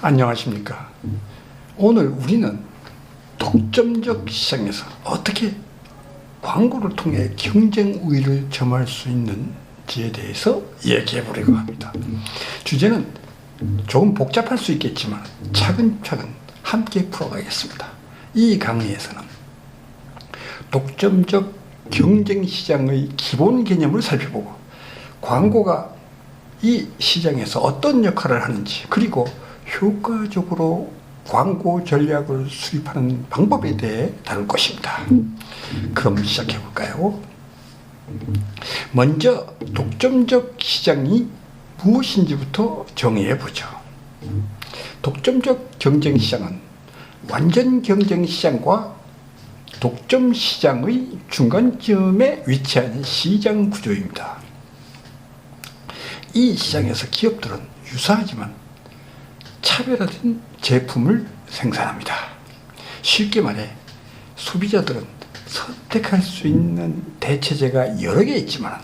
안녕하십니까. 오늘 우리는 독점적 시장에서 어떻게 광고를 통해 경쟁 우위를 점할 수 있는지에 대해서 얘기해 보려고 합니다. 주제는 조금 복잡할 수 있겠지만 차근차근 함께 풀어가겠습니다. 이 강의에서는 독점적 경쟁 시장의 기본 개념을 살펴보고 광고가 이 시장에서 어떤 역할을 하는지, 그리고 효과적으로 광고 전략을 수립하는 방법에 대해 다룰 것입니다. 그럼 시작해 볼까요? 먼저 독점적 시장이 무엇인지부터 정의해 보죠. 독점적 경쟁 시장은 완전 경쟁 시장과 독점 시장의 중간점에 위치한 시장 구조입니다. 이 시장에서 기업들은 유사하지만 차별화된 제품을 생산합니다. 쉽게 말해 소비자들은 선택할 수 있는 대체제가 여러 개 있지만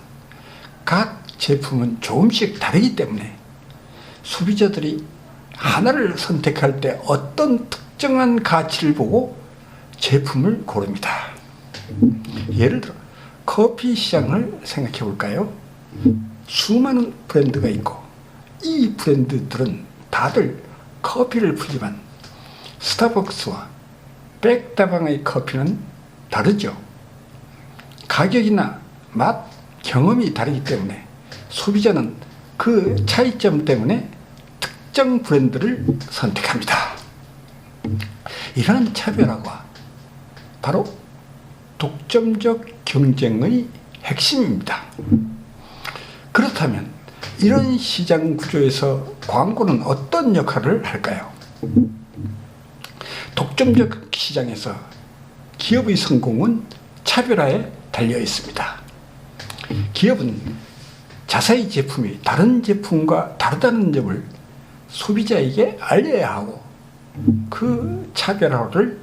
각 제품은 조금씩 다르기 때문에 소비자들이 하나를 선택할 때 어떤 특정한 가치를 보고 제품을 고릅니다. 예를 들어 커피 시장을 생각해 볼까요? 수많은 브랜드가 있고 이 브랜드들은 다들 커피를 풀지만 스타벅스와 백다방의 커피는 다르죠. 가격이나 맛, 경험이 다르기 때문에 소비자는 그 차이점 때문에 특정 브랜드를 선택합니다. 이러한 차별화가 바로 독점적 경쟁의 핵심입니다. 그렇다면 이런 시장 구조에서 광고는 어떤 역할을 할까요? 독점적 시장에서 기업의 성공은 차별화에 달려 있습니다. 기업은 자사의 제품이 다른 제품과 다르다는 점을 소비자에게 알려야 하고 그 차별화를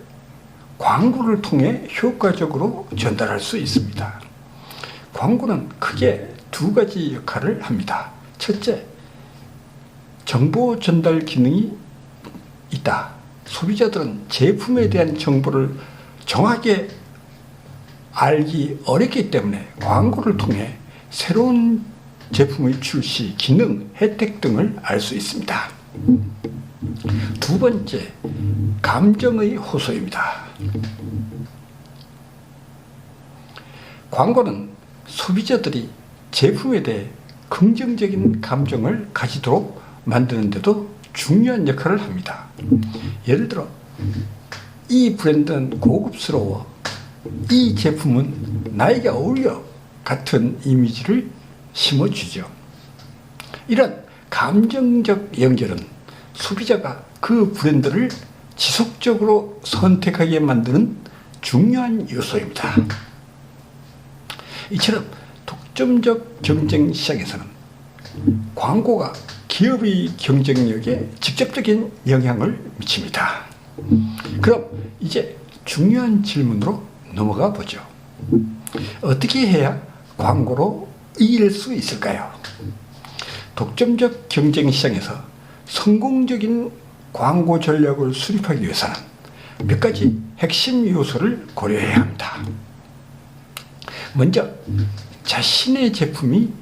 광고를 통해 효과적으로 전달할 수 있습니다. 광고는 크게 두 가지 역할을 합니다. 첫째, 정보 전달 기능이 있다. 소비자들은 제품에 대한 정보를 정확하게 알기 어렵기 때문에 광고를 통해 새로운 제품의 출시, 기능, 혜택 등을 알 수 있습니다. 두 번째, 감정의 호소입니다. 광고는 소비자들이 제품에 대해 긍정적인 감정을 가지도록 만드는 데도 중요한 역할을 합니다. 예를 들어 이 브랜드는 고급스러워, 이 제품은 나에게 어울려 같은 이미지를 심어주죠. 이런 감정적 연결은 소비자가 그 브랜드를 지속적으로 선택하게 만드는 중요한 요소입니다. 이처럼 독점적 경쟁 시장에서는 광고가 기업의 경쟁력에 직접적인 영향을 미칩니다. 그럼 이제 중요한 질문으로 넘어가 보죠. 어떻게 해야 광고로 이길 수 있을까요? 독점적 경쟁 시장에서 성공적인 광고 전략을 수립하기 위해서는 몇 가지 핵심 요소를 고려해야 합니다. 먼저 자신의 제품이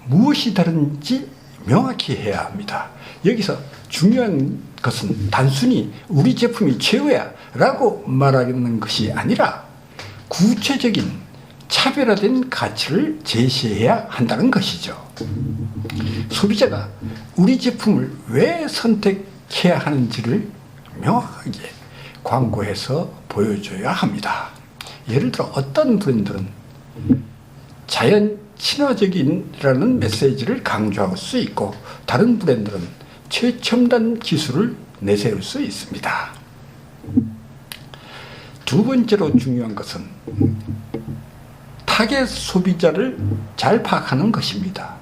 무엇이 다른지 명확히 해야 합니다. 여기서 중요한 것은 단순히 우리 제품이 최고야 라고 말하는 것이 아니라 구체적인 차별화된 가치를 제시해야 한다는 것이죠. 소비자가 우리 제품을 왜 선택해야 하는지를 명확하게 광고해서 보여줘야 합니다. 예를 들어 어떤 브랜드는 자연 친화적인이라는 메시지를 강조할 수 있고 다른 브랜드는 최첨단 기술을 내세울 수 있습니다. 두 번째로 중요한 것은 타겟 소비자를 잘 파악하는 것입니다.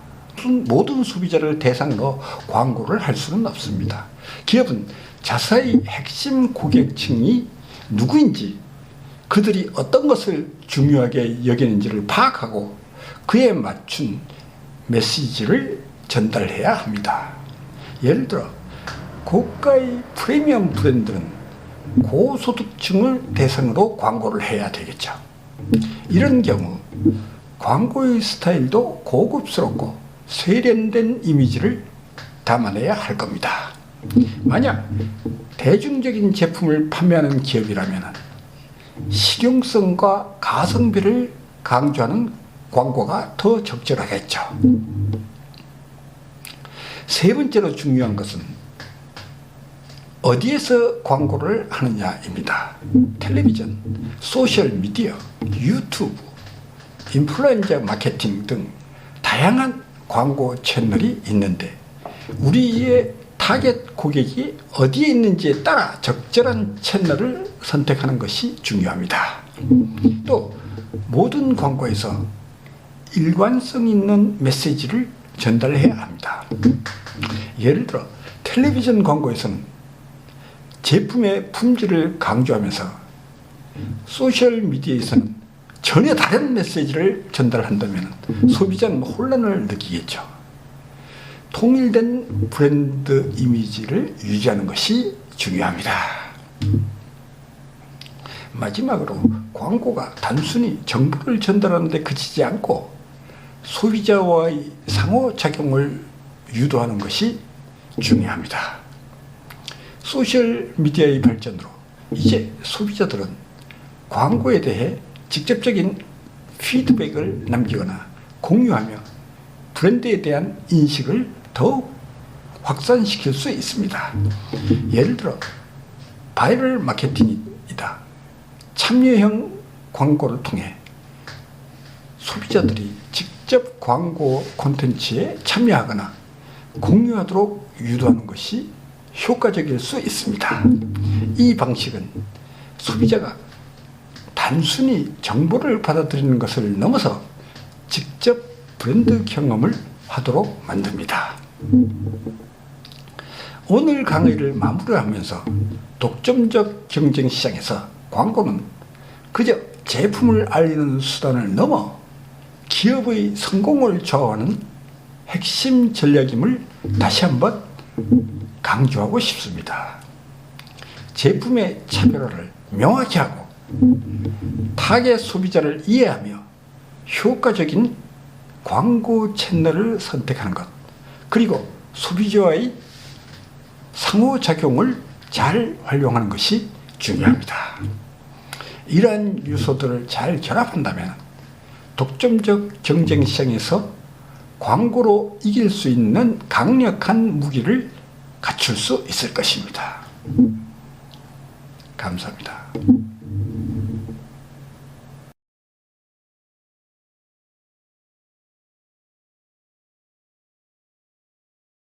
모든 소비자를 대상으로 광고를 할 수는 없습니다. 기업은 자사의 핵심 고객층이 누구인지, 그들이 어떤 것을 중요하게 여기는지를 파악하고 그에 맞춘 메시지를 전달해야 합니다. 예를 들어 고가의 프리미엄 브랜드는 고소득층을 대상으로 광고를 해야 되겠죠. 이런 경우 광고의 스타일도 고급스럽고 세련된 이미지를 담아내야 할 겁니다. 만약 대중적인 제품을 판매하는 기업이라면 실용성과 가성비를 강조하는 광고가 더 적절하겠죠. 세 번째로 중요한 것은 어디에서 광고를 하느냐입니다. 텔레비전, 소셜미디어, 유튜브, 인플루엔서 마케팅 등 다양한 광고 채널이 있는데 우리의 타겟 고객이 어디에 있는지에 따라 적절한 채널을 선택하는 것이 중요합니다. 또 모든 광고에서 일관성 있는 메시지를 전달해야 합니다. 예를 들어 텔레비전 광고에서는 제품의 품질을 강조하면서 소셜미디어에서는 전혀 다른 메시지를 전달한다면 소비자는 혼란을 느끼겠죠. 통일된 브랜드 이미지를 유지하는 것이 중요합니다. 마지막으로 광고가 단순히 정보를 전달하는 데 그치지 않고 소비자와의 상호작용을 유도하는 것이 중요합니다. 소셜미디어의 발전으로 이제 소비자들은 광고에 대해 직접적인 피드백을 남기거나 공유하며 브랜드에 대한 인식을 더욱 확산시킬 수 있습니다. 예를 들어 바이럴 마케팅이다. 참여형 광고를 통해 소비자들이 직접 광고 콘텐츠에 참여하거나 공유하도록 유도하는 것이 효과적일 수 있습니다. 이 방식은 소비자가 단순히 정보를 받아들이는 것을 넘어서 직접 브랜드 경험을 하도록 만듭니다. 오늘 강의를 마무리하면서 독점적 경쟁 시장에서 광고는 그저 제품을 알리는 수단을 넘어 기업의 성공을 좌우하는 핵심 전략임을 다시 한번 강조하고 싶습니다. 제품의 차별화를 명확히 하고 타겟 소비자를 이해하며 효과적인 광고 채널을 선택하는 것, 그리고 소비자와의 상호작용을 잘 활용하는 것이 중요합니다. 이러한 요소들을 잘 결합한다면 독점적 경쟁 시장에서 광고로 이길 수 있는 강력한 무기를 갖출 수 있을 것입니다. 감사합니다.